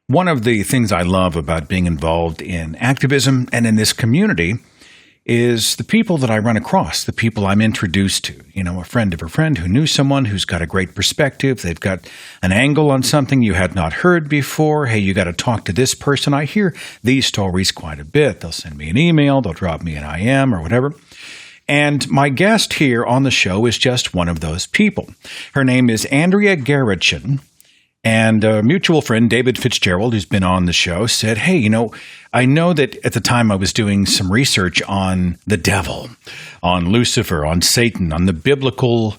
One of the things I love about being involved in activism and in this community is the people that I run across, the people I'm introduced to. You know, a friend of a friend who knew someone who's got a great perspective. They've got an angle on something you had not heard before. Hey, you got to talk to this person. I hear these stories quite a bit. They'll send me an email. They'll drop me an IM or whatever. And my guest here on the show is just one of those people. Her name is Andrea Garatshun. And a mutual friend, David Fitzgerald, who's been on the show, said, hey, you know, I know that at the time I was doing some research on the devil, on Lucifer, on Satan, on the biblical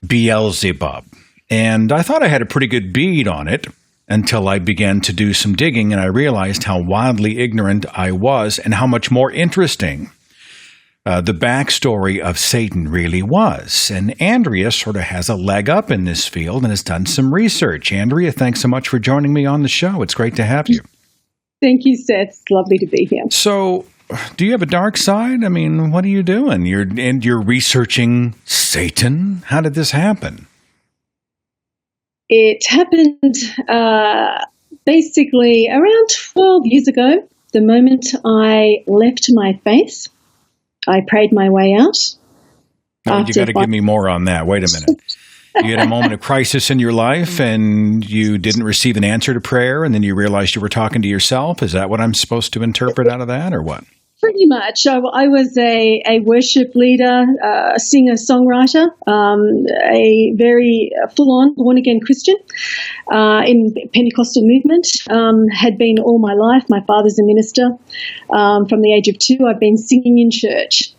Beelzebub. And I thought I had a pretty good bead on it until I began to do some digging, and I realized how wildly ignorant I was and how much more interesting the backstory of Satan really was. And Andrea sort of has a leg up in this field and has done some research. Andrea, thanks so much for joining me on the show. It's great to have you. Thank you, Seth. It's lovely to be here. So, do you have a dark side? I mean, what are you doing? You're researching Satan? How did this happen? It happened basically around 12 years ago, the moment I left my faith. I prayed my way out. No, you got to give me more on that. Wait a minute. You had a moment of crisis in your life and you didn't receive an answer to prayer, and then you realized you were talking to yourself. Is that what I'm supposed to interpret out of that, or what? Pretty much. I was a worship leader, a singer-songwriter, a very full-on born-again Christian in Pentecostal movement. Had been all my life. My father's a minister. From the age of 2, I've been singing in church.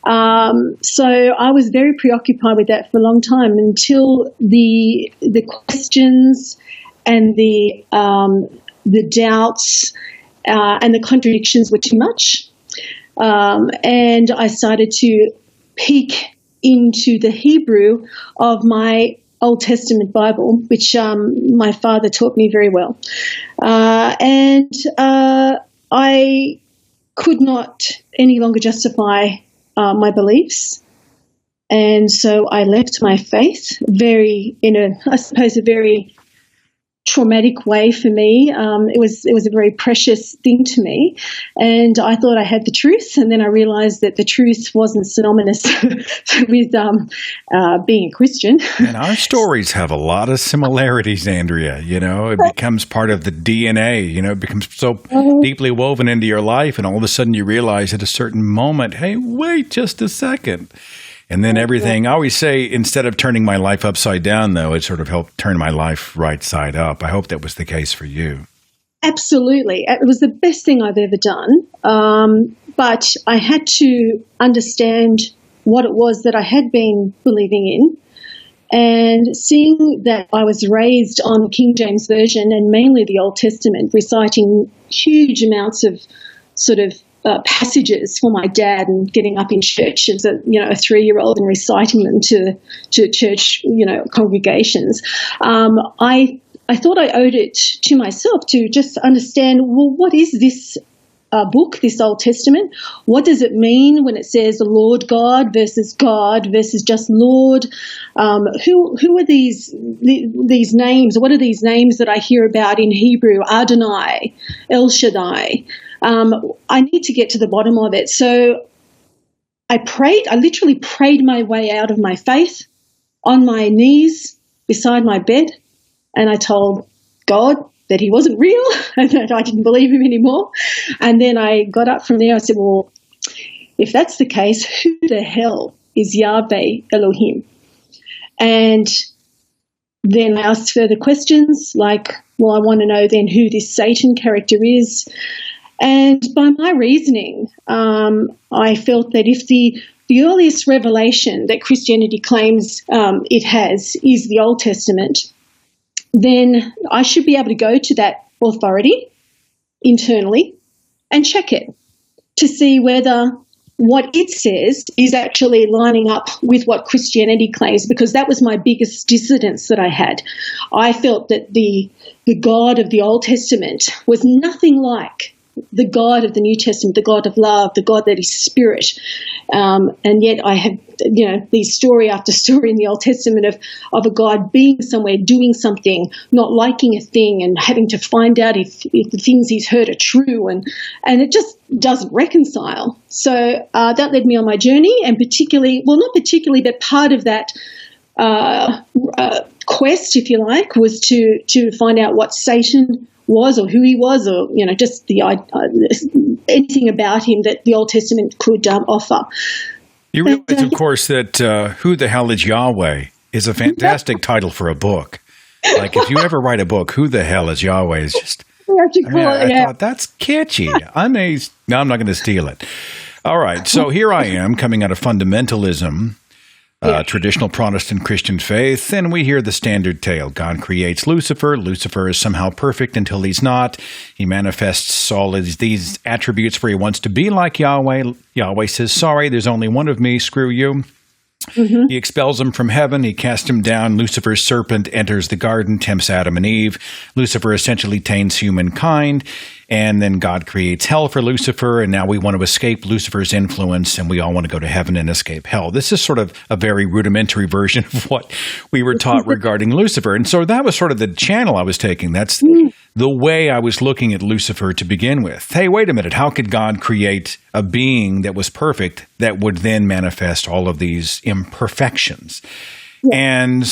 So I was very preoccupied with that for a long time until the questions and the doubts and the contradictions were too much. And I started to peek into the Hebrew of my Old Testament Bible, which my father taught me very well. And I could not any longer justify my beliefs. And so I left my faith I suppose, a very traumatic way for me. It was a very precious thing to me, and I thought I had the truth, and then I realized that the truth wasn't synonymous with being a Christian. And our stories have a lot of similarities, Andrea. You know, it becomes part of the DNA. You know, it becomes so deeply woven into your life, and all of a sudden you realize at a certain moment, hey, wait just a second. And then everything, I always say, instead of turning my life upside down, though, it sort of helped turn my life right side up. I hope that was the case for you. Absolutely. It was the best thing I've ever done. But I had to understand what it was that I had been believing in. And seeing that I was raised on King James Version and mainly the Old Testament, reciting huge amounts of sort of passages for my dad, and getting up in church as a 3-year-old and reciting them to church congregations. I thought I owed it to myself to just understand, well, what is this book, this Old Testament? What does it mean when it says Lord God versus just Lord? Who are these names? What are these names that I hear about in Hebrew? Adonai, El Shaddai. I need to get to the bottom of it. So I literally prayed my way out of my faith on my knees beside my bed, and I told God that he wasn't real and that I didn't believe him anymore. And then I got up from there. I said, well, if that's the case, who the hell is Yahweh Elohim? And then I asked further questions like, well, I want to know then who this Satan character is. And by my reasoning, I felt that if the earliest revelation that Christianity claims it has is the Old Testament, then I should be able to go to that authority internally and check it to see whether what it says is actually lining up with what Christianity claims, because that was my biggest dissidence that I had. I felt that the God of the Old Testament was nothing like the God of the New Testament, the God of love, the God that is spirit. And yet I have, these story after story in the Old Testament of a God being somewhere, doing something, not liking a thing, and having to find out if the things he's heard are true. And it just doesn't reconcile. So that led me on my journey, and not particularly, but part of that quest, if you like, was to find out what Satan was, or who he was, or just anything about him that the Old Testament could offer. You realize, of course, that "Who the Hell is Yahweh" is a fantastic title for a book. Like, if you ever write a book, "Who the Hell is Yahweh" is just. I thought that's catchy. No, I'm not going to steal it. All right, so here I am coming out of fundamentalism. Traditional Protestant Christian faith, and we hear the standard tale. God creates Lucifer. Lucifer is somehow perfect until he's not. He manifests all of these attributes where he wants to be like Yahweh. Yahweh says, sorry, there's only one of me, screw you. Mm-hmm. He expels him from heaven. He casts him down. Lucifer's serpent enters the garden, tempts Adam and Eve. Lucifer essentially taints humankind. And then God creates hell for Lucifer, and now we want to escape Lucifer's influence, and we all want to go to heaven and escape hell. This is sort of a very rudimentary version of what we were taught regarding Lucifer. And so that was sort of the channel I was taking. That's the way I was looking at Lucifer to begin with. Hey, wait a minute. How could God create a being that was perfect that would then manifest all of these imperfections? Yeah. And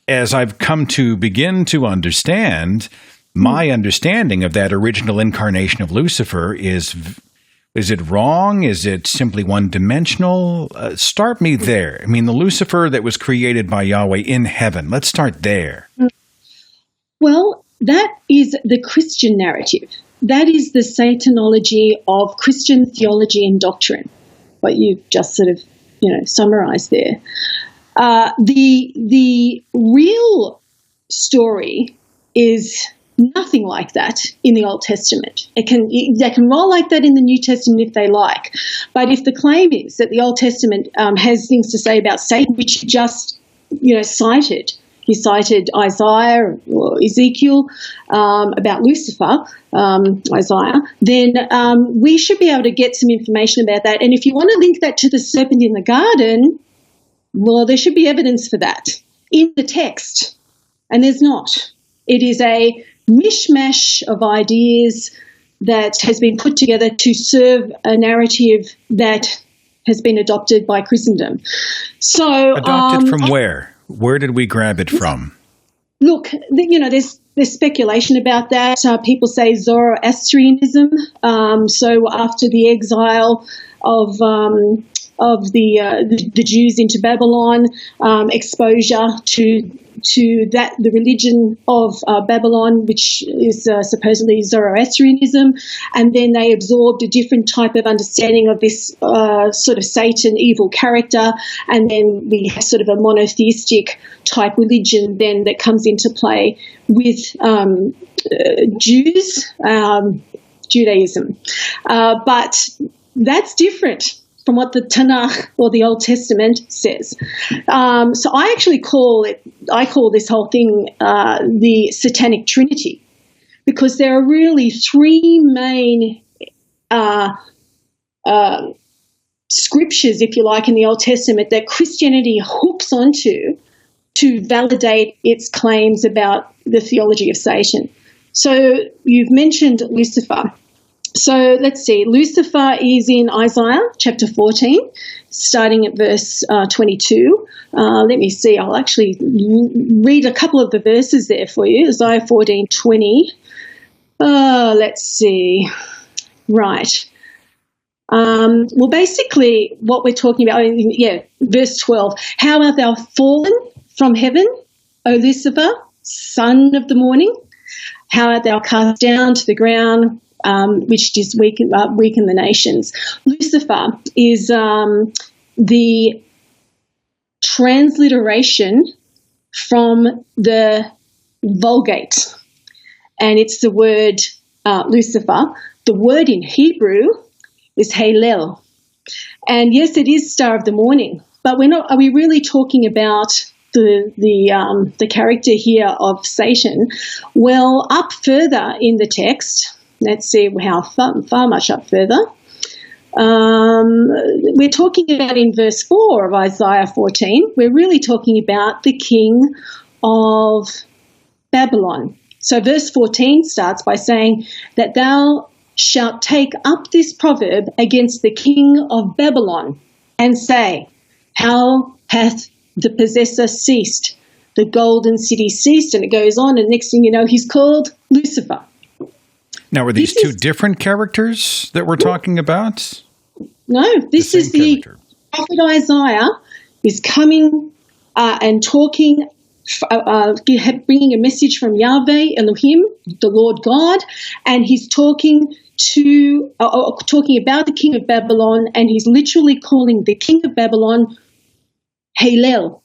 as I've come to begin to understand, my understanding of that original incarnation of Lucifer is it wrong? Is it simply one-dimensional? Start me there. I mean, the Lucifer that was created by Yahweh in heaven. Let's start there. Well, that is the Christian narrative. That is the Satanology of Christian theology and doctrine, what you've just sort of, summarized there. The real story is nothing like that in the Old Testament. They can roll like that in the New Testament if they like. But if the claim is that the Old Testament has things to say about Satan, which he just, cited, he cited Isaiah or Ezekiel about Lucifer, Isaiah, then we should be able to get some information about that. And if you want to link that to the serpent in the garden, well, there should be evidence for that in the text. And there's not. It is a mishmash of ideas that has been put together to serve a narrative that has been adopted by Christendom. So, adopted from where? Where did we grab it from? Look, there's speculation about that. People say Zoroastrianism. So after the exile of the Jews into Babylon, exposure to the religion of Babylon, which is supposedly Zoroastrianism, and then they absorbed a different type of understanding of this sort of Satan, evil character, and then we have sort of a monotheistic type religion then that comes into play with Judaism. But that's different from what the Tanakh or the Old Testament says. So I actually call this whole thing the Satanic Trinity, because there are really three main scriptures, if you like, in the Old Testament that Christianity hooks onto to validate its claims about the theology of Satan. So you've mentioned Lucifer. So let's see, Lucifer is in Isaiah chapter 14, starting at verse 22. Let me see, I'll actually read a couple of the verses there for you. Isaiah 14:20. Let's see. Right. Well, basically what we're talking about, verse 12. How art thou fallen from heaven, O Lucifer, son of the morning? How art thou cast down to the ground, which didst weaken the nations. Lucifer is the transliteration from the Vulgate, and it's the word Lucifer. The word in Hebrew is Heylel, and yes, it is Star of the Morning. But are we really talking about the character here of Satan? Well, up further in the text, Let's see how far much up further. We're talking about in verse 4 of Isaiah 14, we're really talking about the king of Babylon. So verse 14 starts by saying that thou shalt take up this proverb against the king of Babylon and say, how hath the possessor ceased? The golden city ceased, and it goes on, and next thing you know, he's called Lucifer. Now, are these two different characters that we're talking about? No, this is the prophet Isaiah is coming and talking, bringing a message from Yahweh, Elohim, the Lord God, and he's talking about the king of Babylon, and he's literally calling the king of Babylon Heylel,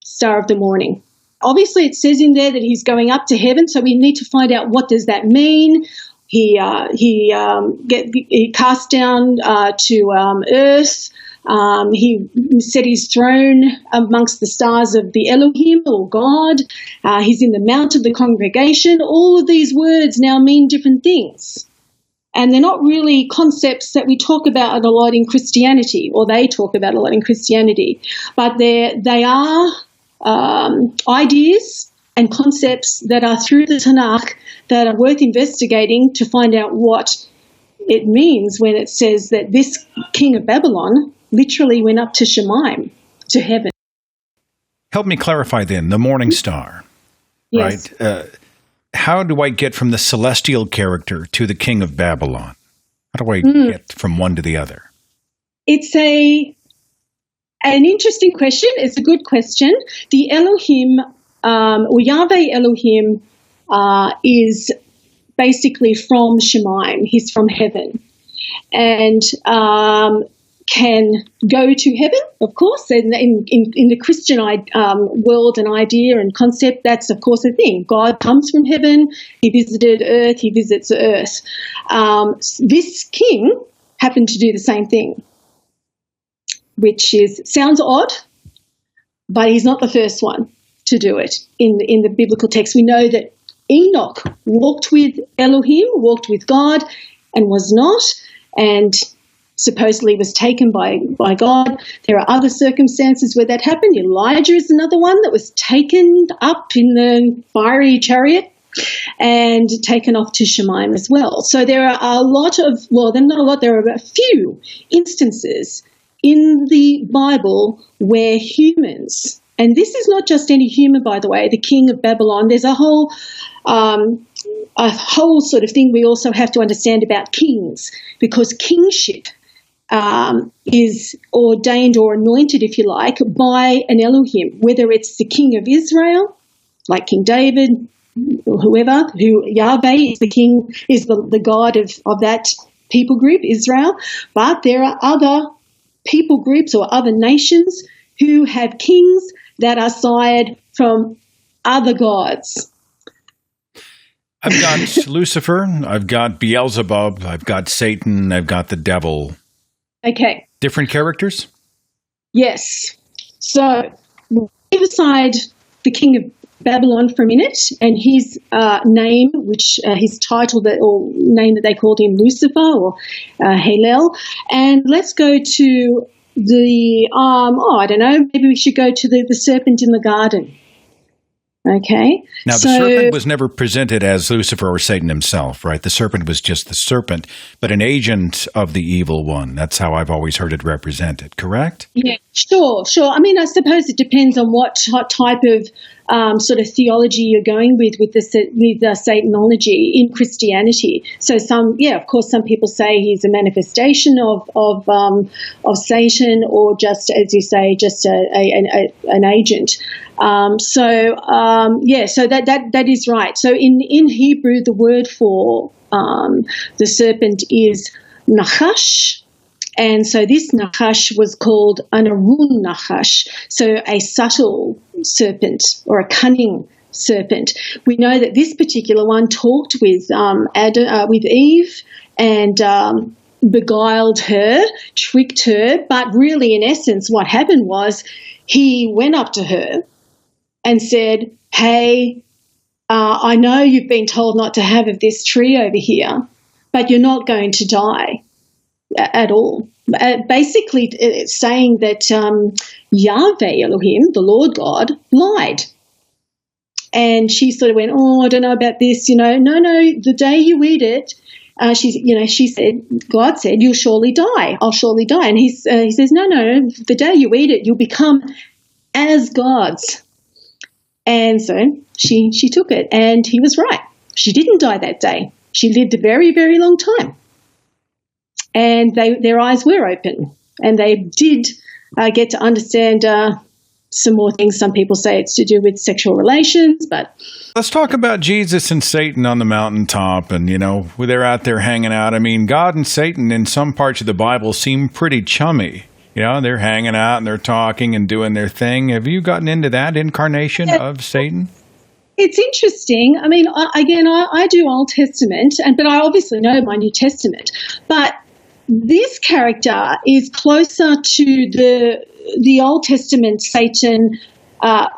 star of the morning. Obviously, it says in there that he's going up to heaven, so we need to find out what does that mean. He cast down to earth. He set his throne amongst the stars of the Elohim, or God. He's in the mount of the congregation. All of these words now mean different things. And they're not really concepts that we talk about a lot in Christianity, or they talk about a lot in Christianity. But they are ideas and concepts that are through the Tanakh that are worth investigating to find out what it means when it says that this king of Babylon literally went up to Shemaim, to heaven. Help me clarify then, the morning star, yes. Right? How do I get from the celestial character to the king of Babylon? How do I get from one to the other? It's an interesting question. It's a good question. The Elohim, or Yahweh Elohim, is basically from Shemaim. He's from heaven. And can go to heaven, of course. And in the Christian world and idea and concept, that's, of course, a thing. God comes from heaven. He visited earth. He visits earth. This king happened to do the same thing, which sounds odd, but he's not the first one to do it in the biblical text. We know that Enoch walked with Elohim, walked with God, and was not, and supposedly was taken by God. There are other circumstances where that happened. Elijah is another one that was taken up in the fiery chariot and taken off to Shemaim as well. So there are a lot of, well, not a lot, there are a few instances in the Bible where humans, and this is not just any human, by the way, the king of Babylon, there's a whole sort of thing we also have to understand about kings, because kingship is ordained or anointed, if you like, by an Elohim, whether it's the king of Israel, like King David, or whoever, who Yahweh is the king, is the God of that people group, Israel. But there are other people groups or other nations who have kings that are sired from other gods. I've got Lucifer, I've got Beelzebub, I've got Satan, I've got the devil. Okay. Different characters? Yes. So leave aside the king of Babylon for a minute and his name, which his title or name that they called him, Lucifer or Heylel, and let's go to the I don't know, maybe we should go to the serpent in the garden. Okay. Now, the serpent was never presented as Lucifer or Satan himself, right? The serpent was just the serpent, but an agent of the evil one. That's how I've always heard it represented, correct? Yeah, sure. I mean, I suppose it depends on what type of sort of theology you're going with the Satanology in Christianity. So of course, some people say he's a manifestation of Satan, or just, as you say, just an agent. So that is right. So in Hebrew, the word for the serpent is nachash. And so this nachash was called an arun nachash, so a subtle serpent or a cunning serpent. We know that this particular one talked with Eve and beguiled her, tricked her, but really in essence what happened was he went up to her and said, "Hey, I know you've been told not to have of this tree over here, but you're not going to die at all. Basically, it's saying that Yahweh Elohim, the Lord God, lied. And she sort of went, I don't know about this, no, the day you eat it, she said, God said, you'll surely die. I'll surely die. And he says, no, the day you eat it, you'll become as gods. And so she took it, and he was right. She didn't die that day. She lived a very, very long time. And their eyes were open, and they did get to understand some more things. Some people say it's to do with sexual relations, but let's talk about Jesus and Satan on the mountaintop, and they're out there hanging out. I mean, God and Satan in some parts of the Bible seem pretty chummy. They're hanging out and they're talking and doing their thing. Have you gotten into that incarnation of Satan? It's interesting. I mean, I do Old Testament, but I obviously know my New Testament. But this character is closer to the Old Testament Satan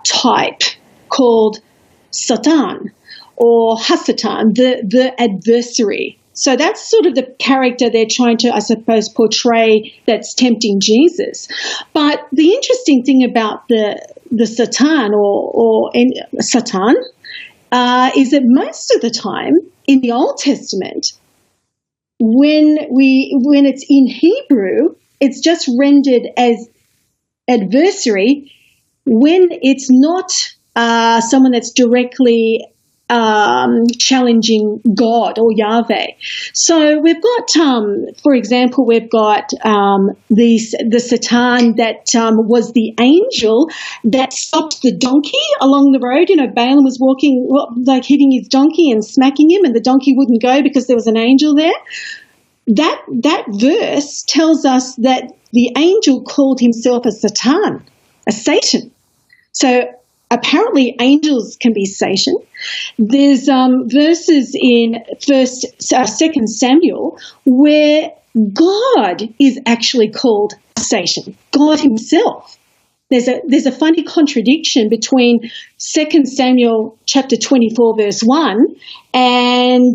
type called Satan or Hasatan, the adversary. So that's sort of the character they're trying to, I suppose, portray that's tempting Jesus. But the interesting thing about the Satan or Satan is that most of the time in the Old Testament, when it's in Hebrew, it's just rendered as adversary when it's not someone that's directly challenging God or Yahweh. So we've got, for example, we've got the Satan that was the angel that stopped the donkey along the road. Balaam was walking, hitting his donkey and smacking him, and the donkey wouldn't go because there was an angel there. That verse tells us that the angel called himself a Satan. So apparently angels can be Satan. There's verses in 2 Samuel where God is actually called Satan, God himself. There's a funny contradiction between 2 Samuel chapter 24 verse 1 and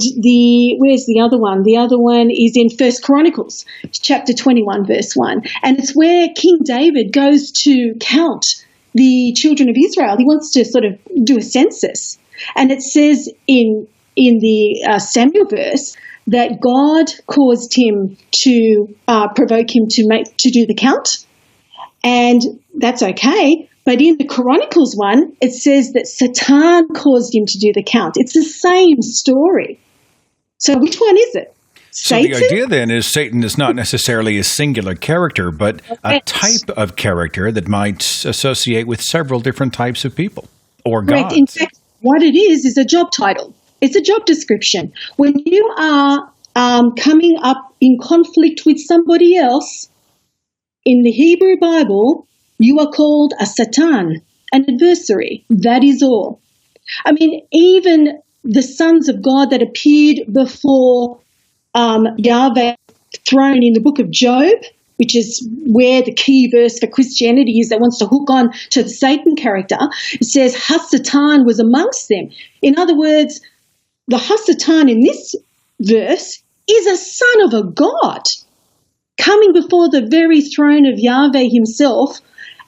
where's the other one? The other one is in 1 Chronicles chapter 21 verse 1. And it's where King David goes to count the children of Israel. He wants to sort of do a census. And it says in the Samuel verse that God caused him to provoke him to do the count. And that's okay. But in the Chronicles one, it says that Satan caused him to do the count. It's the same story. So which one is it? Satan? So the idea then is Satan is not necessarily a singular character, but a type of character that might associate with several different types of people or gods. Correct. In fact, what it is a job title. It's a job description. When you are coming up in conflict with somebody else, in the Hebrew Bible, you are called a Satan, an adversary. That is all. I mean, even the sons of God that appeared before Yahweh throne in the book of Job, which is where the key verse for Christianity is that wants to hook on to the Satan character, it says Hasatan was amongst them. In other words, the Hasatan in this verse is a son of a god coming before the very throne of Yahweh himself.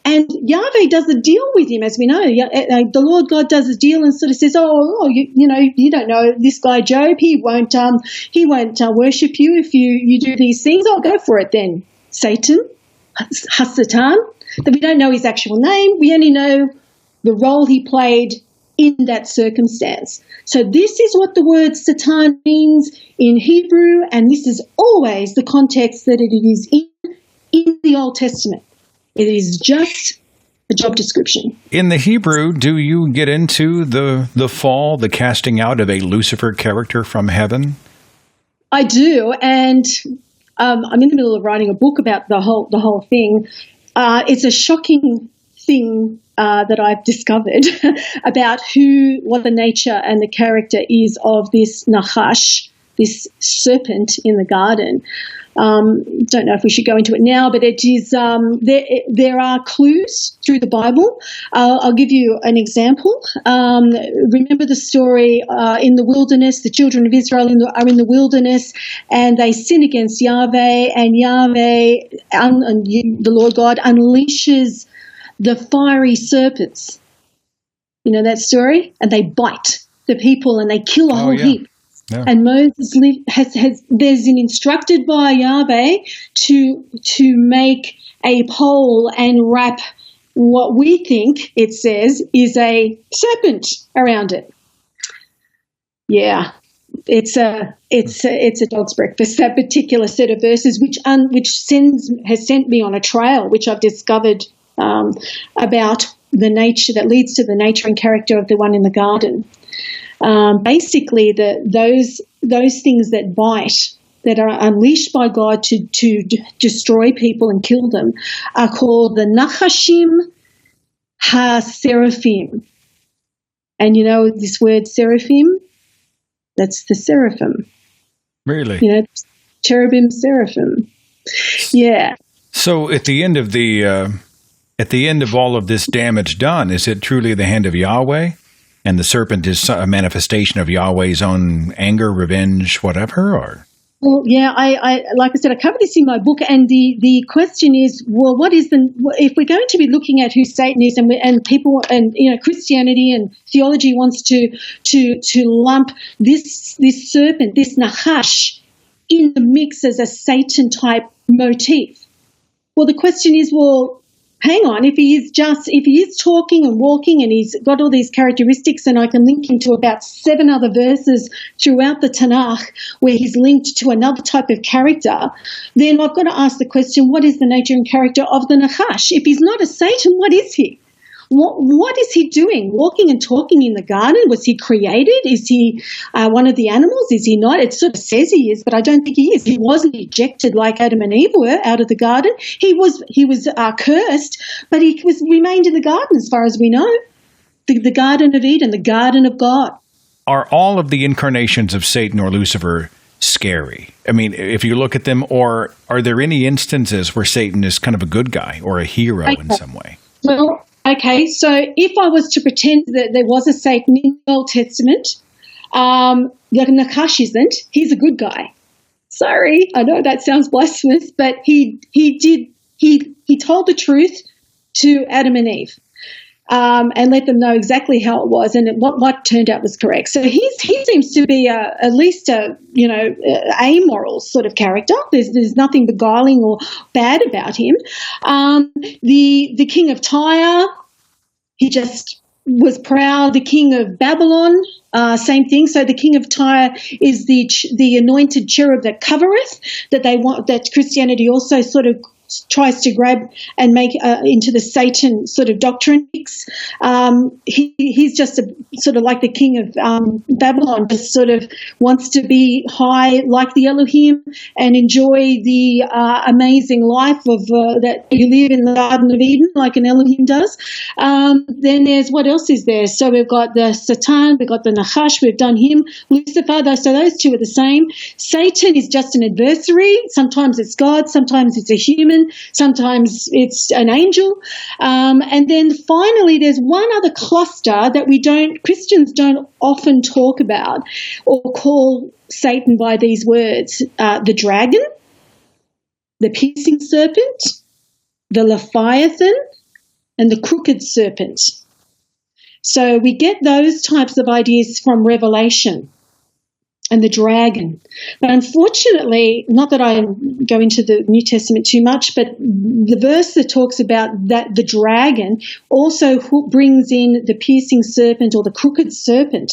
And Yahweh does a deal with him, as we know. The Lord God does a deal and sort of says, you don't know this guy Job. He won't worship you if you do these things. I'll go for it then. Satan, Hasatan. That we don't know his actual name. We only know the role he played in that circumstance. So this is what the word Satan means in Hebrew, and this is always the context that it is in the Old Testament. It is just a job description. In the Hebrew, do you get into the fall, the casting out of a Lucifer character from heaven? I do, and I'm in the middle of writing a book about the whole thing. It's a shocking thing that I've discovered about what the nature and the character is of this Nachash, this serpent in the garden. Don't know if we should go into it now, but it is there are clues through the Bible. I'll give you an example. Remember the story in the wilderness. The children of Israel are in the wilderness, and they sin against Yahweh, and Yahweh, the Lord God, unleashes the fiery serpents. You know that story? And they bite the people and they kill a whole heap. Yeah. And Moses there's been instructed by Yahweh to make a pole and wrap what we think it says is a serpent around it. Yeah, it's a dog's breakfast. That particular set of verses, which has sent me on a trail, which I've discovered about the nature that leads to the nature and character of the one in the garden. Basically, those things that bite, that are unleashed by God to destroy people and kill them, are called the Nachashim ha-seraphim. And you know this word seraphim? That's the seraphim. Really? You know, cherubim, seraphim. Yeah. So at the end of all of this damage done, is it truly the hand of Yahweh? And the serpent is a manifestation of Yahweh's own anger, revenge, whatever? Or? Well, yeah, I like I said, I covered this in my book, and the question is, well, if we're going to be looking at who Satan is, and people, and you know, Christianity and theology wants to lump this serpent, this Nachash, in the mix as a Satan type motif. Well, the question is, well, hang on, if he is talking and walking and he's got all these characteristics, and I can link him to about 7 other verses throughout the Tanakh where he's linked to another type of character, then I've got to ask the question, what is the nature and character of the Nachash? If he's not a Satan, what is he? What is he doing? Walking and talking in the garden? Was he created? Is he one of the animals? Is he not? It sort of says he is, but I don't think he is. He wasn't ejected like Adam and Eve were out of the garden. He was cursed, but he remained in the garden as far as we know. The Garden of Eden, the Garden of God. Are all of the incarnations of Satan or Lucifer scary? I mean, if you look at them, or are there any instances where Satan is kind of a good guy or a hero in some way? Well, okay, so if I was to pretend that there was a Satan in the Old Testament, the Nachash isn't. He's a good guy. Sorry, I know that sounds blasphemous, but he told the truth to Adam and Eve, and let them know exactly how it was, and what turned out was correct. So he seems to be at least a amoral sort of character. There's nothing beguiling or bad about him. The king of Tyre, he just was proud. The king of Babylon, same thing. So the king of Tyre is the anointed cherub that covereth, that Christianity also sort of tries to grab and make into the Satan sort of doctrine mix. He's just sort of like the king of Babylon, just sort of wants to be high like the Elohim and enjoy the amazing life of that you live in the Garden of Eden like an Elohim does. Then there's, what else is there? So we've got the Satan, we've got the Nachash, we've done him, Lucifer. So those two are the same. Satan is just an adversary. Sometimes it's God, sometimes it's a human, sometimes it's an angel. And then finally there's one other cluster that Christians don't often talk about or call Satan by these words: the dragon, the piercing serpent, the Leviathan, and the crooked serpent. So we get those types of ideas from Revelation and the dragon. But unfortunately, not that I go into the New Testament too much, but the verse that talks about that the dragon also brings in the piercing serpent or the crooked serpent.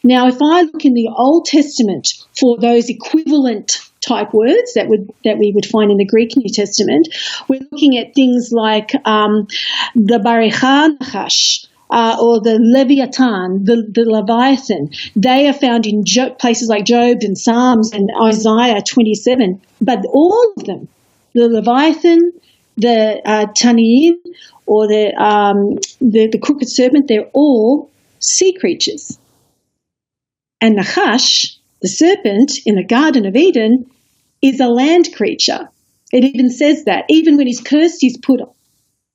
Now, if I look in the Old Testament for those equivalent type words that we would find in the Greek New Testament, we're looking at things like the Barecha Nachash, or the Leviathan, the Leviathan. They are found in places like Job and Psalms and Isaiah 27. But all of them, the Leviathan, the Tanaim, or the crooked serpent, they're all sea creatures. And Nachash the serpent in the Garden of Eden is a land creature. It even says that. Even when he's cursed, he's put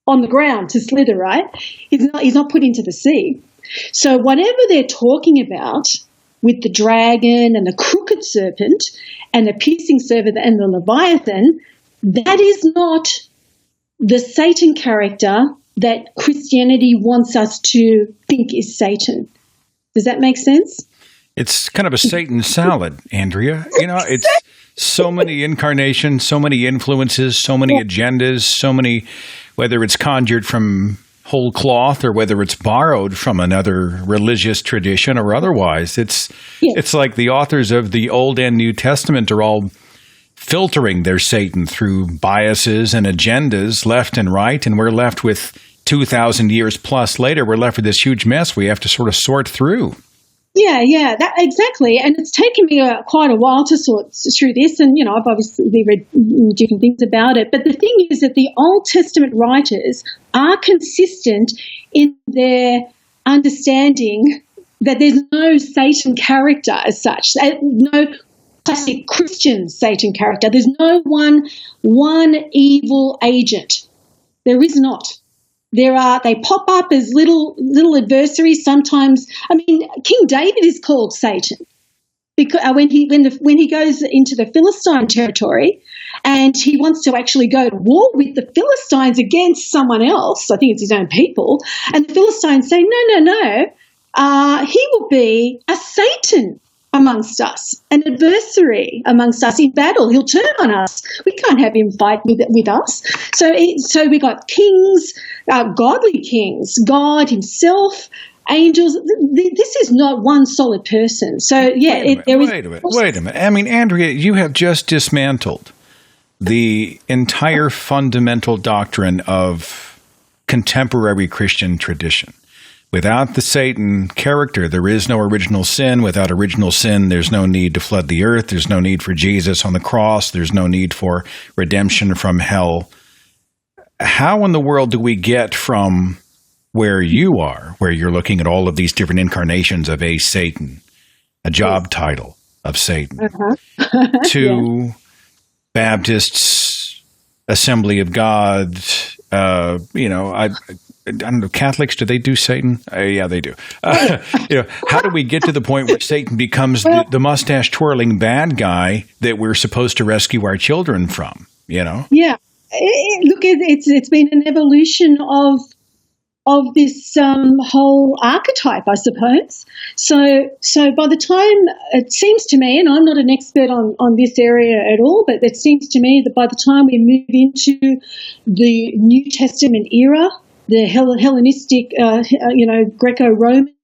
on the ground to slither, right? He's not put into the sea. So whatever they're talking about with the dragon and the crooked serpent and the piercing serpent and the Leviathan, that is not the Satan character that Christianity wants us to think is Satan. Does that make sense? It's kind of a Satan salad, Andrea. It's so many incarnations, so many influences, so many agendas, so many, whether it's conjured from whole cloth or whether it's borrowed from another religious tradition or otherwise. It's like the authors of the Old and New Testament are all filtering their Satan through biases and agendas left and right, and we're left with 2,000 years plus later, we're left with this huge mess we have to sort of sort through. Yeah, that exactly. And it's taken me quite a while to sort through this. And, I've obviously read different things about it. But the thing is that the Old Testament writers are consistent in their understanding that there's no Satan character as such, no classic Christian Satan character. There's no one evil agent. There is not. They pop up as little adversaries sometimes. I mean, King David is called Satan because when he goes into the Philistine territory and he wants to actually go to war with the Philistines against someone else, I think it's his own people, and the Philistines say, no, he will be a Satan amongst us, an adversary amongst us in battle. He'll turn on us. We can't have him fight with us. So we got kings, godly kings, God himself, angels. This is not one solid person. So yeah, wait a minute. I mean, Andrea, you have just dismantled the entire fundamental doctrine of contemporary Christian tradition. Without the Satan character, there is no original sin. Without original sin, there's no need to flood the earth. There's no need for Jesus on the cross. There's no need for redemption from hell. How in the world do we get from where you are, where you're looking at all of these different incarnations of a Satan, a job title of Satan, to Baptists, Assembly of God, I don't know, Catholics, do they do Satan? Yeah, they do. How do we get to the point where Satan becomes the mustache-twirling bad guy that we're supposed to rescue our children from, Yeah. Look, it's been an evolution of this whole archetype, I suppose. So by the time, it seems to me, and I'm not an expert on this area at all, but it seems to me that by the time we move into the New Testament era, the Hellenistic, Greco-Roman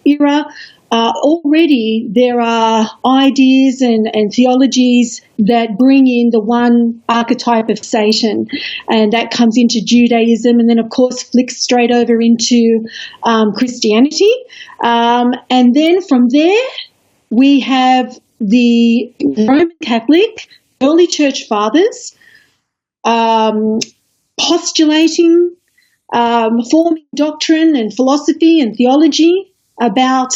era, already there are ideas and theologies that bring in the one archetype of Satan, and that comes into Judaism and then, of course, flicks straight over into Christianity. And then from there, we have the Roman Catholic, early church fathers, postulating, forming doctrine and philosophy and theology about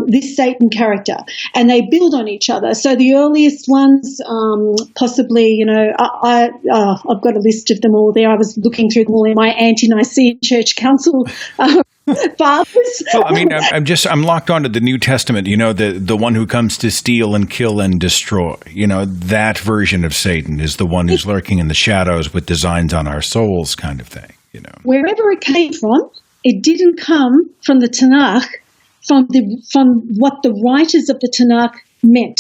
this Satan character, and they build on each other. So the earliest ones, possibly, I've got a list of them all there. I was looking through them all in my Ante-Nicene Church Council fathers. Well, I mean, I'm locked onto the New Testament. The one who comes to steal and kill and destroy. That version of Satan is the one who's lurking in the shadows with designs on our souls, kind of thing. Wherever it came from, it didn't come from the Tanakh. From what the writers of the Tanakh meant.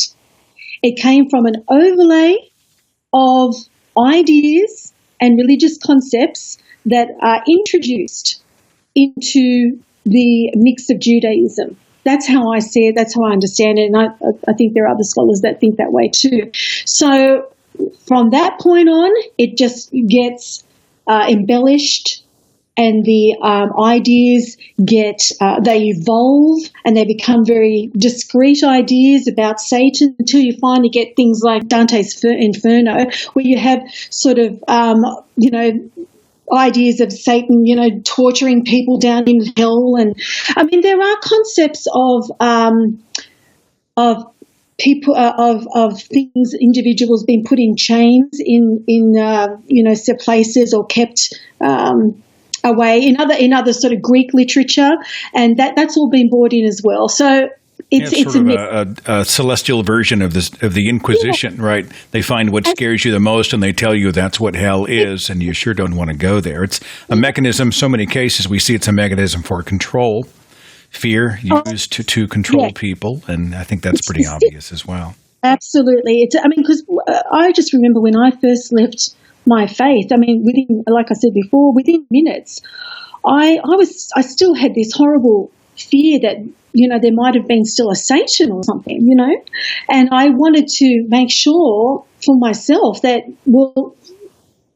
It came from an overlay of ideas and religious concepts that are introduced into the mix of Judaism. That's how I see it. That's how I understand it. And I think there are other scholars that think that way too. So from that point on, it just gets embellished, and the ideas they evolve and they become very discrete ideas about Satan until you finally get things like Dante's Inferno, where you have sort of, ideas of Satan, torturing people down in hell. And I mean, there are concepts of of people of things, individuals being put in chains in set places or kept away in other sort of Greek literature, and that's all been brought in as well. So it's sort of a celestial version of the Inquisition, right? They find what scares you the most, and they tell you that's what hell is, and you sure don't want to go there. It's a mechanism. So many cases we see it's a mechanism for control. Fear used to control people, and I think that's pretty obvious as well. Absolutely. Because I just remember when I first left my faith, within, like I said before, within minutes, I still had this horrible fear that, there might have been still a Satan or something, and I wanted to make sure for myself that, well,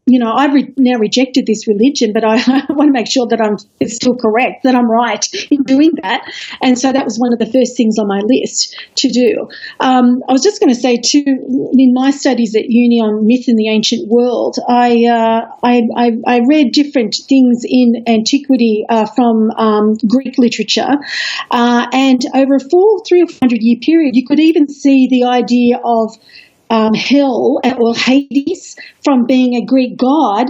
I've now rejected this religion, but I want to make sure that it's still correct, that I'm right in doing that. And so that was one of the first things on my list to do. I was just going to say too, in my studies at uni on myth in the ancient world, I read different things in antiquity from Greek literature, and over a 300 or 400 year period, you could even see the idea of hell or Hades, from being a Greek god,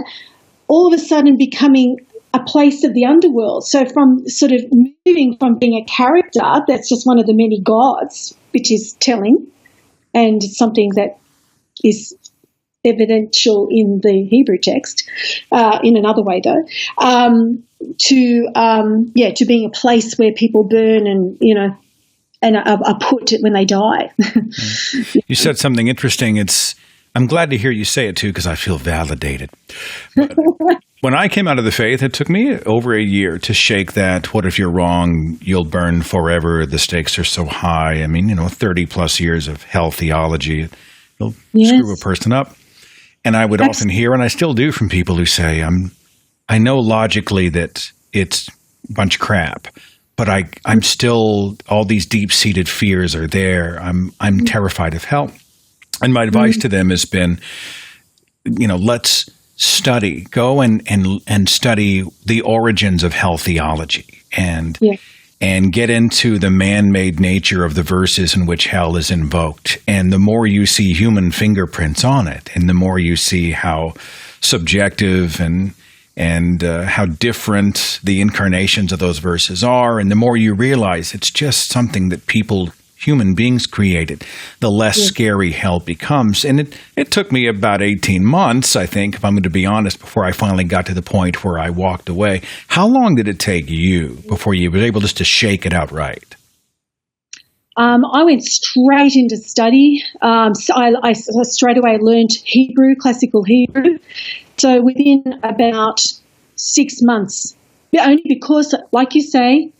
all of a sudden becoming a place of the underworld. So from sort of moving from being a character that's just one of the many gods, which is telling, and something that is evidential in the Hebrew text, in another way though, to being a place where people burn and are put when they die. You said something interesting. I'm glad to hear you say it too, because I feel validated. But when I came out of the faith, it took me over a year to shake that. What if you're wrong? You'll burn forever. The stakes are so high. 30 plus years of hell theology, it'll screw a person up. And I would often hear, and I still do, from people who say, I know logically that it's a bunch of crap, but I'm still, all these deep-seated fears are there. I'm terrified of hell. And my advice to them has been, let's study, go and study the origins of hell theology and get into the man-made nature of the verses in which hell is invoked. And the more you see human fingerprints on it, and the more you see how subjective and how different the incarnations of those verses are, and the more you realize it's just something that human beings created, the less scary hell becomes. And it took me about 18 months, I think, if I'm going to be honest, before I finally got to the point where I walked away. How long did it take you before you were able just to shake it outright? I went straight into study. So I straight away learned Hebrew, classical Hebrew. So within about 6 months, only because, like you say,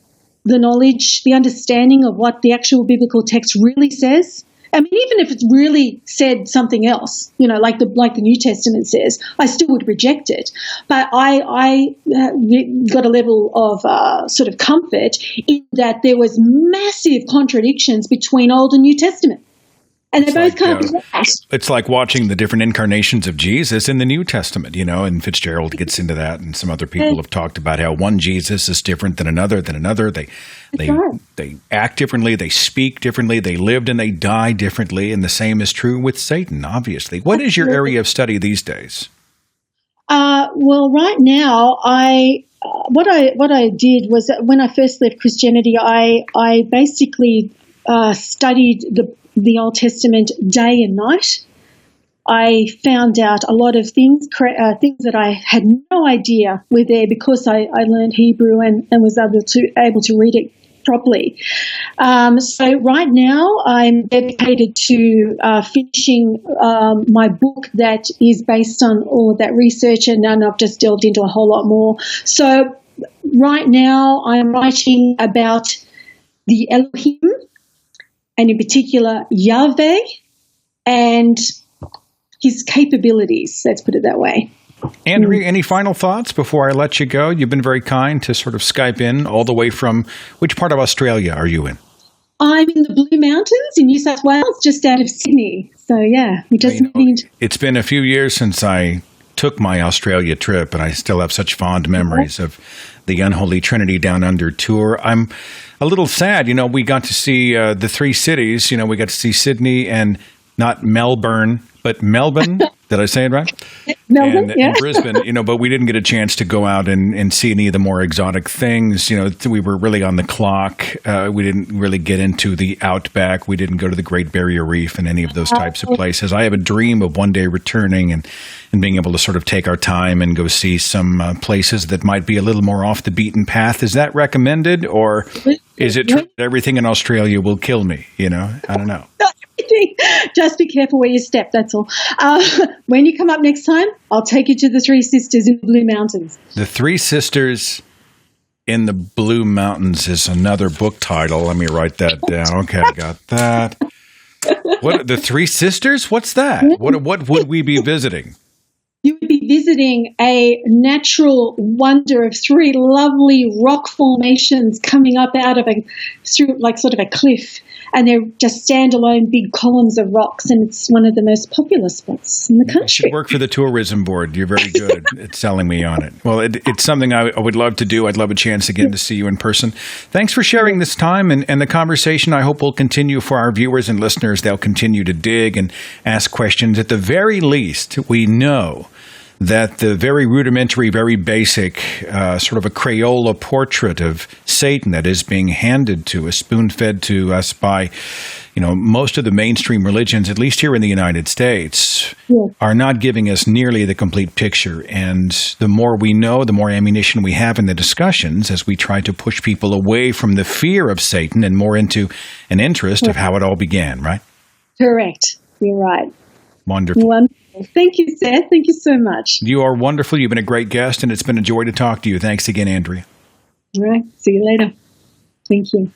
the knowledge, the understanding of what the actual biblical text really says. Even if it really said something else, like the New Testament says, I still would reject it. But I got a level of sort of comfort in that there was massive contradictions between Old and New Testament. And they both come up. It's like watching the different incarnations of Jesus in the New Testament, and Fitzgerald gets into that, and some other people have talked about how one Jesus is different than another. They act differently, they speak differently, they lived and they die differently, and the same is true with Satan, obviously. What is your area of study these days? Well, right now, what I did was that when I first left Christianity, I basically studied the Old Testament day and night. I found out a lot of things that I had no idea were there because I learned Hebrew and was able to read it properly. So right now I'm dedicated to finishing my book that is based on all of that research, and then I've just delved into a whole lot more. So right now I'm writing about the Elohim, and in particular Yahweh and his capabilities, let's put it that way. Andrea, any final thoughts before I let you go? You've been very kind to sort of Skype in all the way from, which part of Australia are you in? I'm in the Blue Mountains in New South Wales, just out of Sydney. So, yeah, we just it's been a few years since I took my Australia trip, and I still have such fond memories of the Unholy Trinity Down Under tour. I'm a little sad. We got to see the three cities. We got to see Sydney and not Melbourne, but Melbourne. Did I say it right? Melbourne, and Brisbane, but we didn't get a chance to go out and see any of the more exotic things. We were really on the clock. We didn't really get into the outback. We didn't go to the Great Barrier Reef and any of those types of places. I have a dream of one day returning and being able to sort of take our time and go see some places that might be a little more off the beaten path. Is that recommended, or is it true that everything in Australia will kill me? I don't know. Just be careful where you step, that's all. When you come up next time, I'll take you to the Three Sisters in the Blue Mountains. The Three Sisters in the Blue Mountains is another book title. Let me write that down. Okay, I got that. What, the Three Sisters? What's that? What would we be visiting? You would be visiting a natural wonder of three lovely rock formations coming up out of sort of a cliff. And they're just standalone big columns of rocks, and it's one of the most popular spots in the country. You should work for the tourism board. You're very good at selling me on it. Well, it's something I would love to do. I'd love a chance again to see you in person. Thanks for sharing this time and the conversation. I hope will continue for our viewers and listeners. They'll continue to dig and ask questions. At the very least, we know that the very rudimentary, very basic, sort of a Crayola portrait of Satan that is being handed to us, spoon-fed to us by, most of the mainstream religions, at least here in the United States, are not giving us nearly the complete picture. And the more we know, the more ammunition we have in the discussions as we try to push people away from the fear of Satan and more into an interest of how it all began, right? Correct. You're right. Wonderful. Thank you, Seth. Thank you so much. You are wonderful. You've been a great guest, and it's been a joy to talk to you. Thanks again, Andrea. All right. See you later. Thank you.